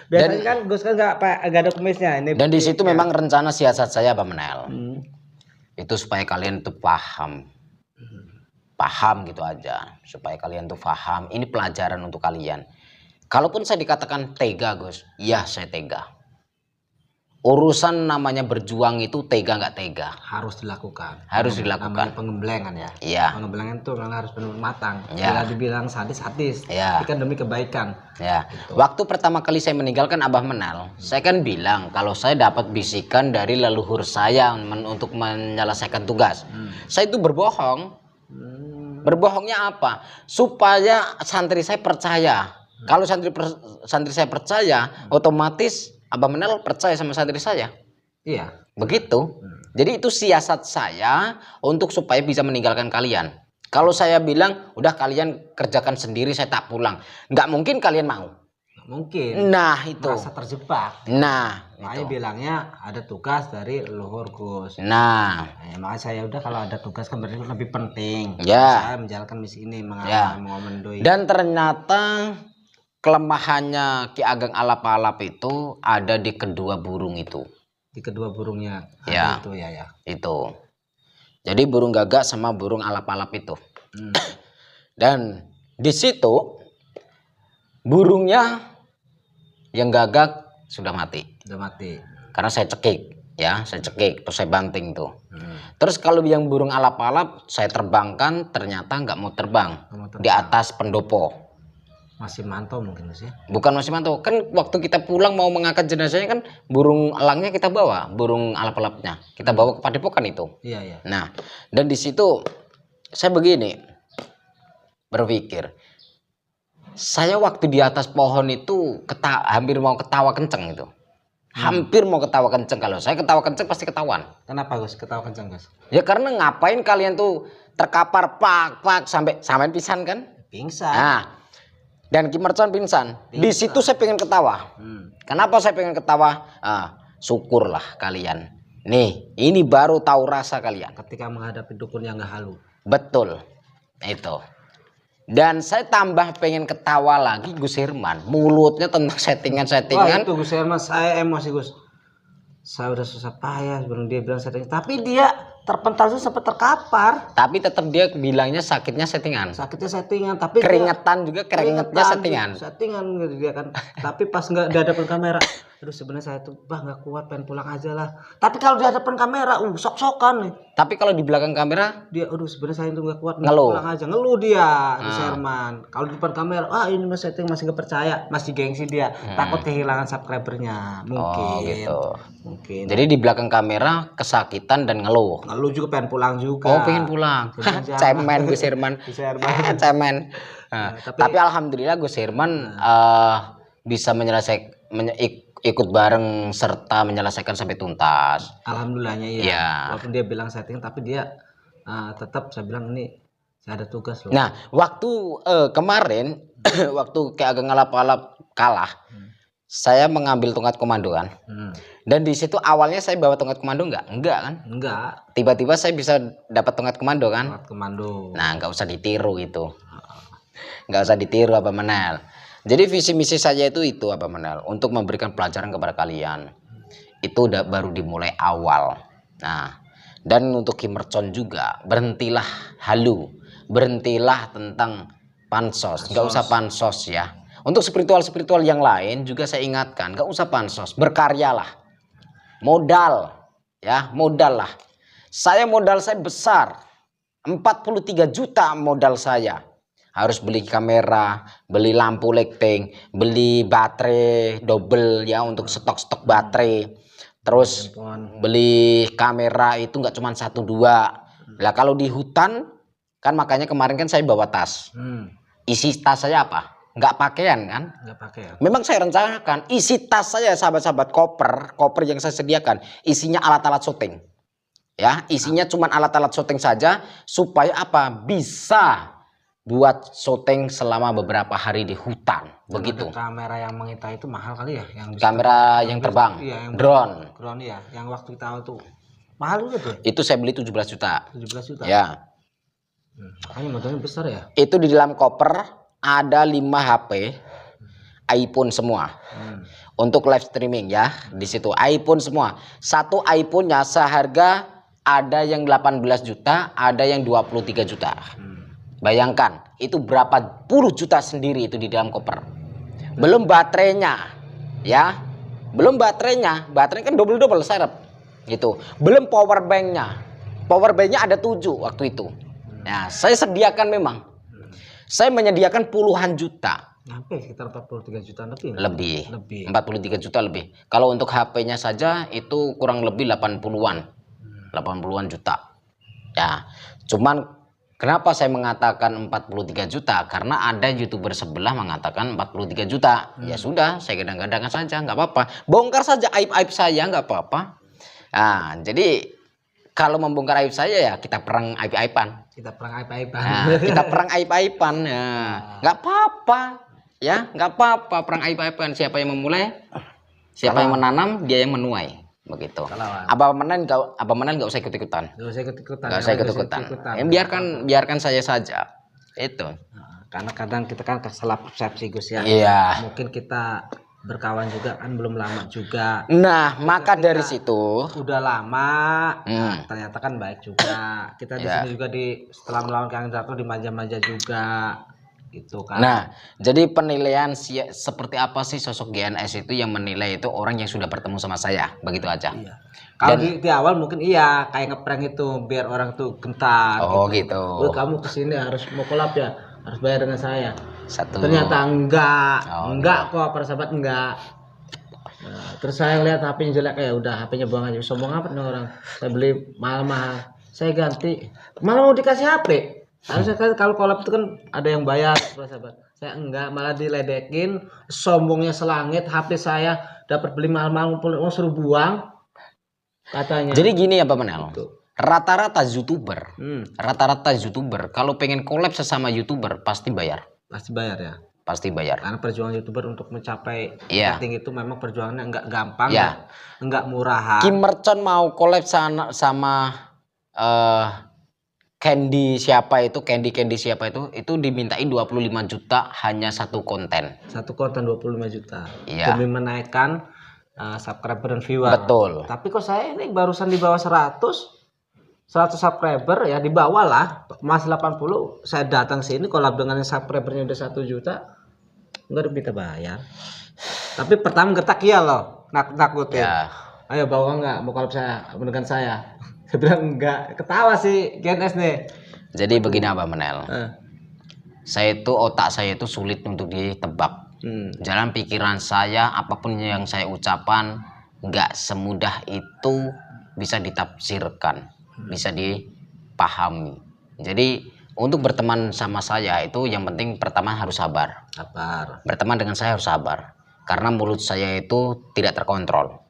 Biasanya kan Gus kan nggak ada kumisnya ini. Dan di situ memang rencana siasat saya, Pak Menel. Itu supaya kalian tuh paham gitu aja, supaya kalian tuh paham. Ini pelajaran untuk kalian. Kalaupun saya dikatakan tega, Gus, ya saya tega. Urusan namanya berjuang itu tega nggak tega. Harus dilakukan. Namanya pengembelengan ya. Iya. Pengembelengan itu memang harus benar matang. Ya. Bila dibilang sadis. Ya. Itu kan demi kebaikan. Ya. Gitu. Waktu pertama kali saya meninggalkan Abah Menel, saya kan bilang kalau saya dapat bisikan dari leluhur saya untuk menyelesaikan tugas. Saya itu berbohong. Berbohongnya apa? Supaya santri saya percaya. Kalau santri saya percaya, otomatis Abah Menel percaya sama santri saya. Iya. Begitu. Jadi itu siasat saya untuk supaya bisa meninggalkan kalian. Kalau saya bilang, udah kalian kerjakan sendiri, saya tak pulang. Nggak mungkin kalian mau. Nggak mungkin. Nah itu. Merasa terjebak. Nah. Makanya bilangnya ada tugas dari leluhur Gus. Nah. Makanya saya udah kalau ada tugas kan berarti lebih penting. Ya. Saya menjalankan misi ini mengomendoi. Dan ternyata kelemahannya Ki Ageng Alap-Alap itu ada di kedua burung itu. Di kedua burungnya. Ya. Itu ya. Itu. Jadi burung gagak sama burung alap-alap itu. Dan di situ burungnya yang gagak sudah mati. Sudah mati. Karena saya cekik, ya, terus saya banting tuh. Terus kalau yang burung alap-alap saya terbangkan, ternyata nggak mau terbang di atas pendopo. Masih mantau mungkin sih. Bukan masih mantau, kan waktu kita pulang mau mengangkat jenazahnya kan burung elangnya kita bawa, burung alap-alapnya kita bawa ke padepokan itu. Iya. Nah, dan di situ saya begini berpikir, saya waktu di atas pohon itu hampir mau ketawa kenceng itu. Hampir mau ketawa kenceng. Kalau saya ketawa kenceng pasti ketahuan. Kenapa Gus ketawa kenceng Gus? Ya karena ngapain kalian tuh terkapar pak sampai pisan kan? Pingsan. Nah, dan Ki Mercon pingsan. Di situ saya pengen ketawa. Kenapa saya pengen ketawa? Syukurlah kalian. Nih, ini baru tahu rasa kalian. Ketika menghadapi dukun yang gak halu. Betul. Itu. Dan saya tambah pengen ketawa lagi Gus Herman. Mulutnya tentang settingan-settingan. Wah, itu Gus Herman saya emosi Gus. Saya udah susah payah sebelum dia bilang settingan. Tapi dia terpental sih sampai terkapar. Tapi tetap dia bilangnya sakitnya settingan. Sakitnya settingan, tapi Keringetan juga, keringetnya settingan. Settingan gitu dia kan. Tapi pas nggak di hadapan kamera, aduh sebenarnya saya tuh nggak kuat, pengen pulang aja lah. Tapi kalau di hadapan kamera, sok-sokan nih. Tapi kalau di belakang kamera Dia, aduh sebenarnya saya tuh nggak kuat, ngeluh. pulang aja, ngeluh dia di Sherman. Kalau di depan kamera, ini mas setting masih nggak percaya, masih gengsi dia, takut kehilangan subscribernya, mungkin. Oh gitu. Mungkin. Jadi di belakang kamera kesakitan dan ngeluh. Lu juga pengen pulang juga. Oh, pengen pulang. Cemen Gus Herman. Cemen. Nah, tapi alhamdulillah Gus Herman bisa ikut bareng serta menyelesaikan sampai tuntas. Alhamdulillahnya iya. Ya. Walaupun dia bilang setting, tapi dia tetap saya bilang ini saya ada tugas loh. Nah, waktu kemarin waktu kayak agak ngalap-ngalap kalah, saya mengambil tongkat komando kan. Dan di situ awalnya saya bawa tongkat komando enggak kan? Enggak. Tiba-tiba saya bisa dapat tongkat komando kan? Tongkat komando. Nah, nggak usah ditiru itu. Nggak usah ditiru Abah Menel. Jadi visi misi saya itu Abah Menel, untuk memberikan pelajaran kepada kalian. Itu udah baru dimulai awal. Nah, dan untuk Kim Mercon juga, berhentilah halu, berhentilah tentang pansos, nggak usah pansos ya. Untuk spiritual yang lain juga saya ingatkan, nggak usah pansos, berkaryalah. Modal ya, modal lah. Modal saya besar, 43 juta modal saya. Harus beli kamera, beli lampu lighting, beli baterai double ya untuk stok baterai. Terus beli kamera itu nggak cuma 1 2. Lah kalau di hutan kan, makanya kemarin kan saya bawa tas. Isi tas saya apa? Nggak pakaian kan? Nggak pakaian. Memang saya rencanakan isi tas saya sahabat-sahabat, koper yang saya sediakan isinya alat-alat syuting. Ya, isinya cuma alat-alat syuting saja supaya apa? Bisa buat syuting selama beberapa hari di hutan. Begitu. Kamera yang mengintai itu mahal kali ya, yang kamera yang terbang. Iya, yang drone ya, yang waktu kita tuh mahal juga tuh. Itu saya beli 17 juta. 17 juta. Ya. Makanya modalnya besar ya. Itu di dalam koper ada 5 HP iPhone semua. Untuk live streaming ya, di situ iPhone semua. Satu iPhone-nya seharga ada yang 18 juta, ada yang 23 juta. Bayangkan, itu berapa puluh juta sendiri itu di dalam koper. Belum baterainya, ya. Belum baterainya kan double serep, gitu. Belum power banknya. Power banknya ada 7 waktu itu. Ya, saya sediakan memang. Saya menyediakan puluhan juta. Sampai sekitar 43 juta lebih. 43 juta lebih. Kalau untuk HP-nya saja itu kurang lebih 80-an. 80-an juta. Ya, cuman kenapa saya mengatakan 43 juta? Karena ada YouTuber sebelah mengatakan 43 juta. Ya sudah, saya gadang-gadangkan saja, nggak apa-apa. Bongkar saja aib-aib saya, nggak apa-apa. Nah, jadi kalau membongkar aib saya ya kita perang aib-aiban. Kita perang aib-aiban. Nah, kita perang aib-aiban ya. Nggak apa-apa. Ya, nggak apa-apa perang aib-aiban. Siapa yang memulai, siapa yang menanam, dia yang menuai. Begitu. Abah Menel nggak usah ikut-ikutan. Nggak usah ikut-ikutan. Biarkan saya saja. Itu. Karena kadang kita kan salah persepsi Gus ya. Iya. Mungkin kita berkawan juga kan belum lama juga. Nah, maka dari situ udah lama, ternyata kan baik juga. Kita di sini juga setelah melawan Kang Darto dimanja-manja juga. Gitu kan. Nah, jadi penilaian seperti apa sih sosok GNS itu, yang menilai itu orang yang sudah bertemu sama saya, begitu aja. Iya. Kalau di awal mungkin iya kayak ngeprank itu biar orang tuh gentar. Oh gitu. Kamu kesini harus mau kolab ya, harus bayar dengan saya. Satu. Ternyata enggak kok para sahabat enggak. Nah, terus saya lihat HP-nya jelek, ya udah HP-nya buang aja. Sombong apa nih orang? Saya beli mahal-mahal, saya ganti. Malah mau dikasih HP. Harusnya kan kalau kolab itu kan ada yang bayar, sahabat. Saya enggak, malah diledekin, sombongnya selangit. HP saya dapat beli mahal-mahal, mau suruh buang katanya. Jadi gini ya Pak Menel, rata-rata youtuber kalau pengen collab sesama youtuber pasti bayar. Pasti bayar ya. Pasti bayar. Karena perjuangan youtuber untuk mencapai rating itu memang perjuangannya enggak gampang ya. Enggak murahan. Kim Mercon mau collab sama Candy siapa itu dimintain 25 juta hanya satu konten. Satu konten 25 juta. Iya. Demi menaikkan subscriber dan viewer. Betul. Tapi kok saya ini barusan di bawah 100. 100 subscriber ya di bawah lah, Mas 80 saya datang sini collab dengan yang subscribernya udah 1 juta enggak minta bayar. Tapi pertama gertak iya loh, nakutin. Ya. Ayo bawa enggak mau collab saya dengan saya. Saya bilang enggak, ketawa sih GNS nih. Jadi begini Abah Menel. Eh. Otak saya itu sulit untuk ditebak. Jalan pikiran saya, apapun yang saya ucapan, nggak semudah itu bisa ditafsirkan, bisa dipahami. Jadi untuk berteman sama saya itu yang penting pertama harus sabar. Berteman dengan saya harus sabar, karena mulut saya itu tidak terkontrol.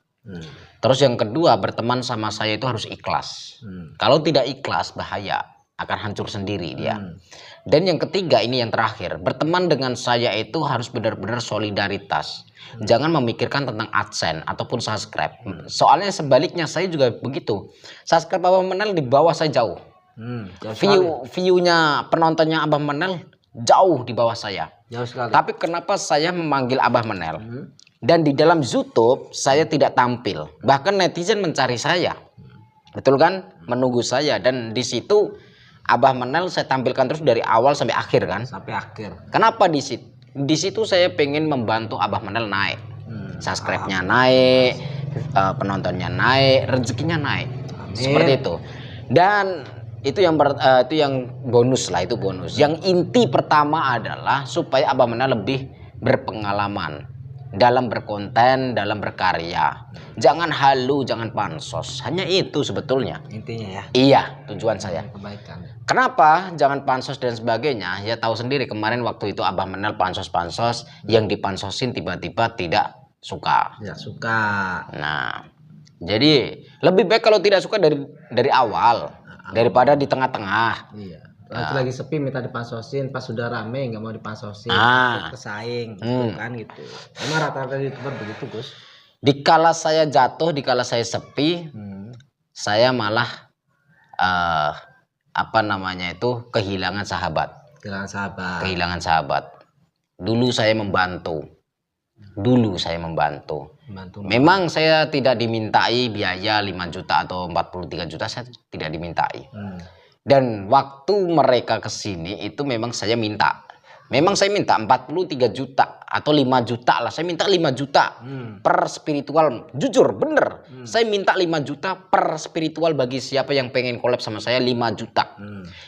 Terus yang kedua, berteman sama saya itu harus ikhlas. Kalau tidak ikhlas bahaya, akan hancur sendiri dia. Dan yang ketiga, ini yang terakhir, berteman dengan saya itu harus benar-benar solidaritas. Jangan memikirkan tentang AdSense ataupun subscribe. Soalnya sebaliknya saya juga begitu. Subscribe Abah Menel di bawah saya jauh. View-nya penontonnya Abah Menel jauh di bawah saya. Jauh sekali. Tapi kenapa saya memanggil Abah Menel? Dan di dalam YouTube saya tidak tampil. Bahkan netizen mencari saya. Betul kan? Menunggu saya. Dan di situ Abah Menel saya tampilkan terus dari awal sampai akhir kan? Sampai akhir. Kenapa di situ? Di situ saya pengen membantu Abah Menel naik. Subscribe-nya naik, penontonnya naik, rezekinya naik. Amin. Seperti itu. Dan itu yang bonus lah, itu bonus. Yang inti pertama adalah supaya Abah Menel lebih berpengalaman dalam berkonten, dalam berkarya. Jangan halu, jangan pansos. Hanya itu sebetulnya Intinya ya. Iya, tujuan saya. Kebaikan. Kenapa jangan pansos dan sebagainya? Ya tahu sendiri kemarin waktu itu Abah Menel pansos-pansos, yang dipansosin tiba-tiba tidak suka. Tidak suka. Nah, jadi lebih baik kalau tidak suka dari awal daripada di tengah-tengah. Iya. Waktu lagi sepi minta dipansosin, pas sudah rame nggak mau dipansosin, kesaing gitu kan gitu. Emang rata-rata YouTuber begitu, Gus. Dikala saya jatuh, dikala saya sepi, saya malah kehilangan sahabat. Kehilangan sahabat. Dulu saya membantu. Memang saya tidak dimintai biaya 5 juta atau 43 juta, saya tidak dimintai. Dan waktu mereka kesini itu memang saya minta. Memang saya minta 43 juta atau 5 juta lah. Saya minta 5 juta per spiritual. Jujur, bener. Saya minta 5 juta per spiritual bagi siapa yang pengen collab sama saya, 5 juta.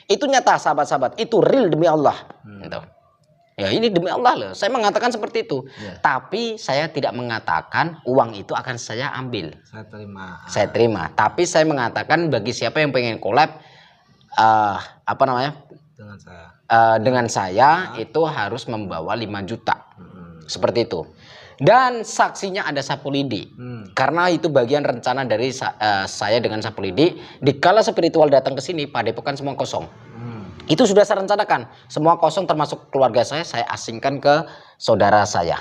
Itu nyata sahabat-sahabat. Itu real demi Allah. Gitu. Ya ini demi Allah loh. Saya mengatakan seperti itu. Tapi saya tidak mengatakan uang itu akan saya ambil. Saya terima. Tapi saya mengatakan bagi siapa yang pengen collab, dengan saya itu harus membawa 5 juta. Seperti itu. Dan saksinya ada Sapulidi. Karena itu bagian rencana dari saya dengan Sapulidi. Dikala spiritual datang ke sini, Padepokan semua kosong. Itu sudah saya rencanakan. Semua kosong termasuk keluarga saya asingkan ke saudara saya.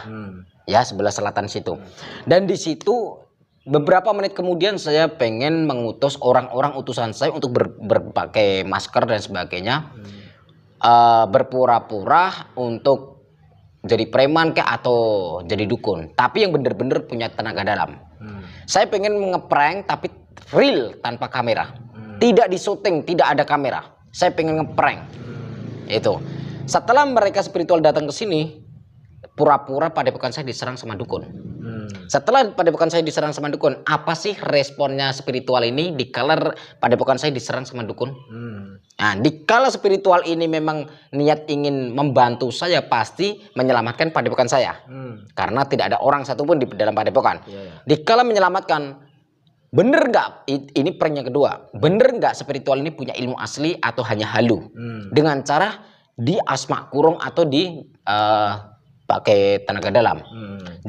Ya, sebelah selatan situ. Dan di situ beberapa menit kemudian saya pengen mengutus orang-orang utusan saya untuk berpakai masker dan sebagainya. Berpura-pura untuk jadi preman atau jadi dukun, tapi yang bener-bener punya tenaga dalam. Saya pengen ngeprank tapi real tanpa kamera, tidak disyuting, tidak ada kamera. Saya pengen ngeprank. Itu setelah mereka spiritual datang ke sini, pura-pura Padepokan saya diserang sama dukun. Setelah Padepokan saya diserang sama dukun, apa sih responnya spiritual ini dikala Padepokan saya diserang sama dukun? Nah, dikala spiritual ini memang niat ingin membantu saya, pasti menyelamatkan Padepokan saya. Karena tidak ada orang satupun di dalam Padepokan. Dikala menyelamatkan, bener nggak? Ini prank yang kedua. Bener nggak spiritual ini punya ilmu asli atau hanya halu? Dengan cara di asma kurung atau di pakai tenaga dalam.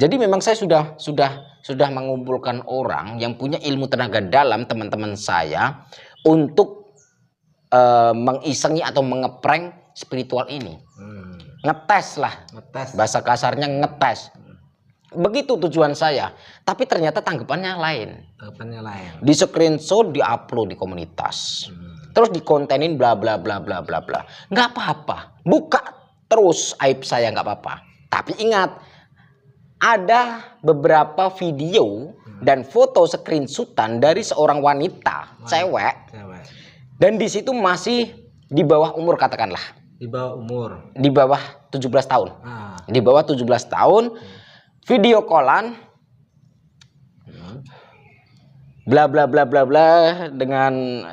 Jadi memang saya sudah mengumpulkan orang yang punya ilmu tenaga dalam, teman-teman saya, untuk mengisengi atau mengeprank spiritual ini. Ngetes lah. Bahasa kasarnya ngetes. Begitu tujuan saya. Tapi ternyata tanggapannya lain. Di screenshot, di-upload di komunitas. Terus dikontenin bla bla bla bla bla bla. Nggak apa-apa. Buka terus aib saya, nggak apa-apa. Tapi ingat, ada beberapa video dan foto screenshotan dari seorang wanita, cewek, Dan di situ masih di bawah umur katakanlah. Di bawah umur. Di bawah 17 tahun. Di bawah 17 tahun. Video callan. Bla bla bla bla bla dengan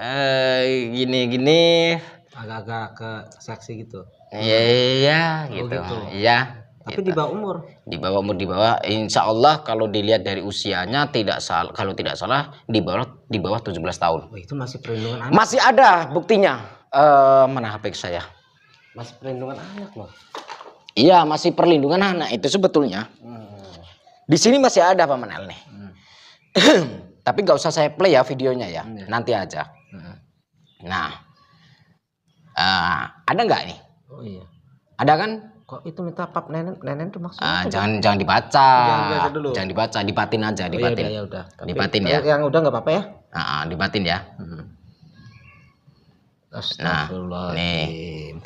gini-gini. Agak-agak ke seksi gitu. Iya gitu. Gitu. Iya. Tapi gitu. di bawah umur. Di bawah umur, di bawah, insya Allah kalau dilihat dari usianya tidak salah, kalau tidak salah di bawah 17 tahun. Oh, itu masih perlindungan anak. Masih ada buktinya. Mana HP saya? Masih perlindungan anak loh. Iya, masih perlindungan anak itu sebetulnya. Di sini masih ada Pak Manel nih. Tapi nggak usah saya play ya videonya ya. Nanti aja. Nah, ada nggak nih? Oh iya. Ada kan? Kok itu minta pap nenen tuh maksudnya? Jangan dibaca. Jangan dulu. Jangan dibaca, dibatin aja, dibatin. Oh, iya, udah. Tapi dibatin ya. Yang udah nggak apa-apa ya? Dibatin ya. Astagfirullah. Nih,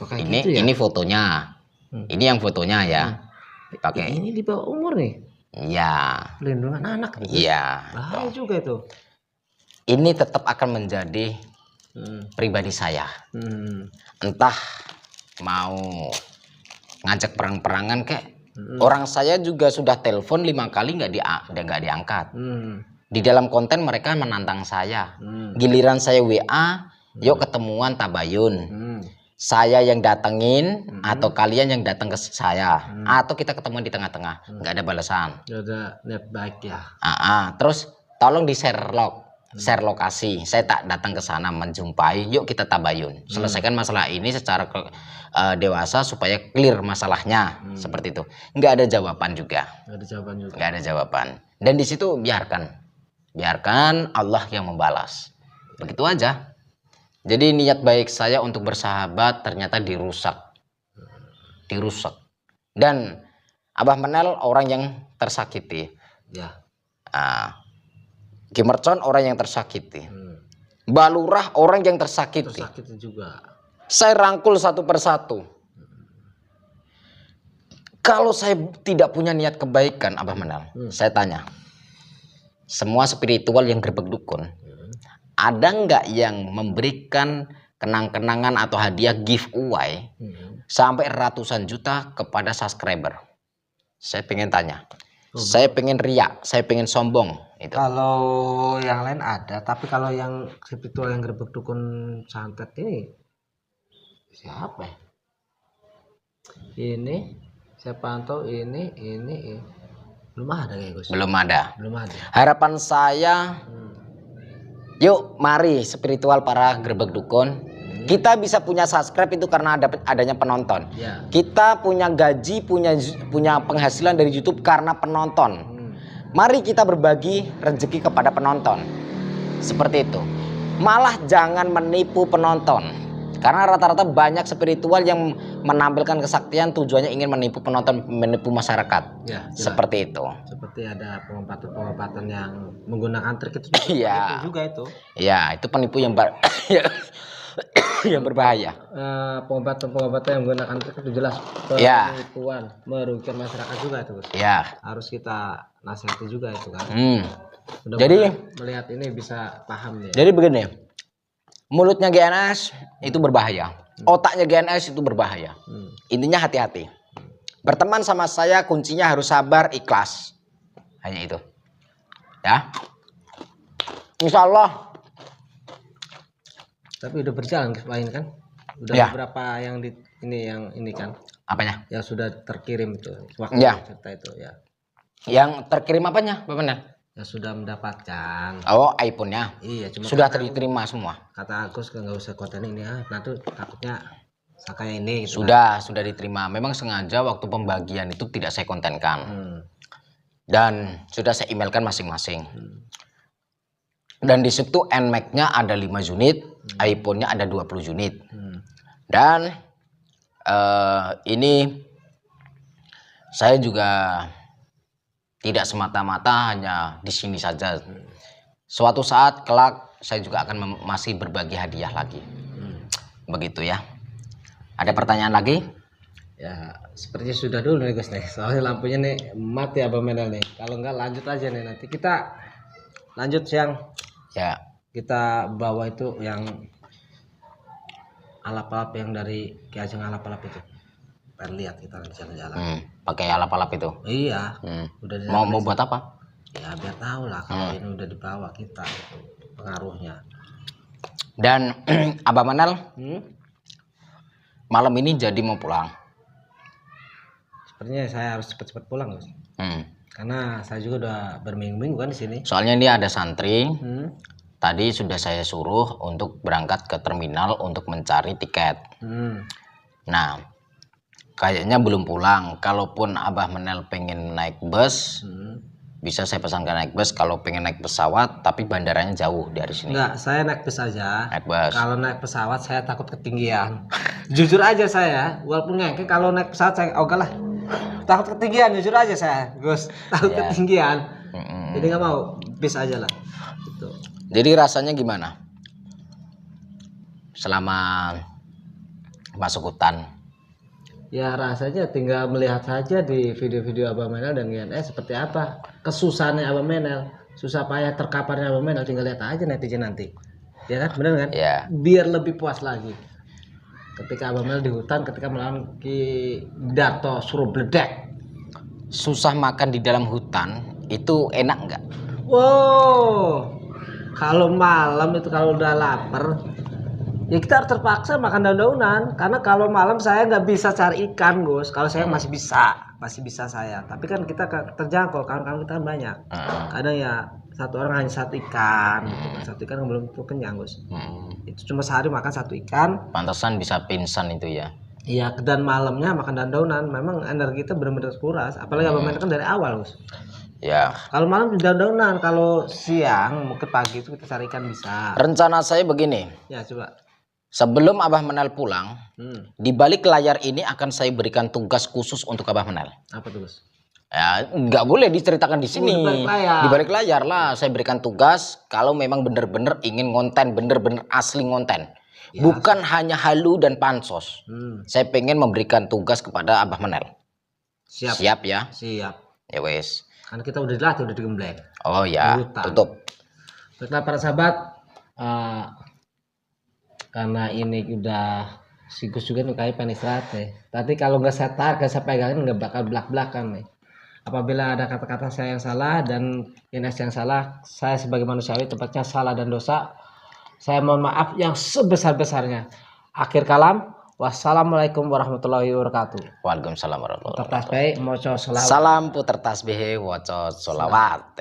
ini fotonya. Ini yang fotonya ya. Dipakai. Ini di bawah umur nih. Iya. Perlindungan anak. Iya. Bahaya juga itu. Ini tetap akan menjadi pribadi saya. Entah mau ngajak perang-perangan kayak orang saya juga sudah telepon 5 kali nggak diangkat. Di dalam konten mereka menantang saya. Giliran saya WA, yuk ketemuan tabayun. Saya yang datengin atau kalian yang datang ke saya atau kita ketemuan di tengah-tengah, nggak ada balasan. Nggak ada net baik ya. Terus tolong di share lokasi. Saya tak datang ke sana menjumpai. Yuk kita tabayun. Selesaikan masalah ini secara dewasa supaya clear masalahnya. Seperti itu. Nggak ada jawaban juga. Nggak ada jawaban. Dan di situ biarkan Allah yang membalas. Begitu aja. Jadi niat baik saya untuk bersahabat ternyata dirusak. Dan Abah Manel orang yang tersakiti. Ya. Kimercon orang yang tersakiti. Balurah orang yang tersakiti. Tersakiti juga. Saya rangkul satu persatu. Kalau saya tidak punya niat kebaikan, Abah Manel, saya tanya. Semua spiritual yang gerbek dukun, ada nggak yang memberikan kenang-kenangan atau hadiah giveaway sampai ratusan juta kepada subscriber? Saya pengen tanya. Saya pengen riak, saya pengen sombong. Itu. Kalau yang lain ada, tapi kalau yang spiritual yang gerbek dukun santet ini siapa ya? Ini saya pantau ini belum ada ya Gus. Belum ada. Harapan saya, yuk mari spiritual para gerbek dukun. Kita bisa punya subscribe itu karena adanya penonton. Ya. Kita punya gaji, punya penghasilan dari YouTube karena penonton. Mari kita berbagi rezeki kepada penonton. Seperti itu. Malah jangan menipu penonton. Karena rata-rata banyak spiritual yang menampilkan kesaktian tujuannya ingin menipu penonton, menipu masyarakat. Ya, seperti itu. Seperti ada pengobatan yang menggunakan trik itu juga itu. Iya, itu penipu yang yang berbahaya. Pengobatan yang menggunakan trik itu jelas penipuan, merugikan masyarakat juga itu. Iya. Harus kita nasihati juga itu kan. Jadi melihat ini bisa paham ya. Jadi begini. Mulutnya GNS itu berbahaya. Otaknya GNS itu berbahaya. Intinya hati-hati. Berteman sama saya kuncinya harus sabar, ikhlas. Hanya itu. Ya. Insya Allah. Tapi udah berjalan lain kan? Udah beberapa yang ini kan? Apanya? Yang sudah terkirim itu. Waktu cerita itu ya. Yang terkirim apanya, Bapak? Yang sudah mendapatkan. Oh, iPhone-nya. Iya, cuma sudah diterima semua. Kata Agus nggak usah konten ini ya. Nah tuh takutnya kayak ini. Gitu sudah diterima. Memang sengaja waktu pembagian itu tidak saya kontenkan. Dan sudah saya emailkan masing-masing. Dan di situ NMAX-nya ada 5 unit, iPhone-nya ada 20 unit. Dan ini saya juga tidak semata-mata hanya di sini saja. Suatu saat kelak saya juga akan masih berbagi hadiah lagi. Begitu ya. Ada pertanyaan lagi? Ya, sepertinya sudah dulu nih Gus nih. Soalnya lampunya nih mati Abang Menel nih. Kalau enggak lanjut aja nih, nanti kita lanjut yang kita bawa itu yang alap-alap yang dari Ki Ajeng alap-alap itu. Pengen lihat kita di jalan-jalan. Pakai alap-alap itu. Iya. Udah di Mau buat apa? Ya biar tahu lah kalau ini udah dibawa kita itu pengaruhnya. Dan Abah Manel malam ini jadi mau pulang. Sepertinya saya harus cepat-cepat pulang, Gus. Karena saya juga udah berminggu-minggu kan di sini. Soalnya ini ada santri. Tadi sudah saya suruh untuk berangkat ke terminal untuk mencari tiket. Nah, kayaknya belum pulang. Kalaupun Abah Manel pengen naik bus, bisa saya pesankan naik bus. Kalau pengen naik pesawat, tapi bandaranya jauh dari sini. Enggak, saya naik bus aja. Naik bus. Kalau naik pesawat saya takut ketinggian. Jujur aja saya, walaupun ngengke kalau naik pesawat saya ogah lah. Takut ketinggian, jujur aja saya, Gus. Takut ketinggian. Jadi nggak mau, bis aja lah. Gitu. Jadi rasanya gimana? Selama masuk hutan? Ya rasanya tinggal melihat saja di video-video Abah Menel dan GNS seperti apa kesusahannya Abah Menel, susah payah terkaparnya Abah Menel, tinggal lihat aja netizen nanti. Ya kan, bener kan? Ya. Biar lebih puas lagi. Ketika Abah Menel di hutan, ketika melawan Ki Darto Surobledek. Susah makan di dalam hutan itu enak nggak? Wow, kalau malam itu kalau udah lapar, ya kita harus terpaksa makan daun-daunan. Karena kalau malam saya nggak bisa cari ikan, Gus. Kalau saya masih bisa saya. Tapi kan kita terjangkau, kawan-kawan kita kan banyak. Kadang ya satu orang hanya satu ikan, satu ikan belum tentu kenyang, Gus. Itu cuma sehari makan satu ikan. Pantesan bisa pingsan itu ya. Iya, dan malamnya makan daun-daunan, memang energi kita benar-benar kuras. Apalagi Abang Menel kan dari awal, Gus. Ya. Kalau malam daun-daunan, kalau siang mungkin pagi itu kita cari ikan bisa. Rencana saya begini. Ya, coba. Sebelum Abah Menel pulang, di balik layar ini akan saya berikan tugas khusus untuk Abah Menel. Apa tuh, Gus? Ya, nggak boleh diceritakan di sini. Di balik layar lah, saya berikan tugas kalau memang benar-benar ingin konten, benar-benar asli konten. Ya. Bukan hanya halu dan pansos. Saya pengen memberikan tugas kepada Abah Menel. Siap. Siap ya? Siap. Ya wes. Karena kita udah dilatih, udah digembleng. Oh ya, tutup. Baiklah para sahabat, karena ini udah sigus juga nih kayak pengen istirahat nih. Tapi kalau nggak saya tarik, nggak saya pegangin, nggak bakal belak-belakan nih. Apabila ada kata-kata saya yang salah dan Ines yang salah, saya sebagai manusiawi tempatnya salah dan dosa, saya mohon maaf yang sebesar-besarnya. Akhir kalam, wassalamualaikum warahmatullahi wabarakatuh. Waalaikumsalam warahmatullahi wabarakatuh. Salam puter tasbih waca sholawat.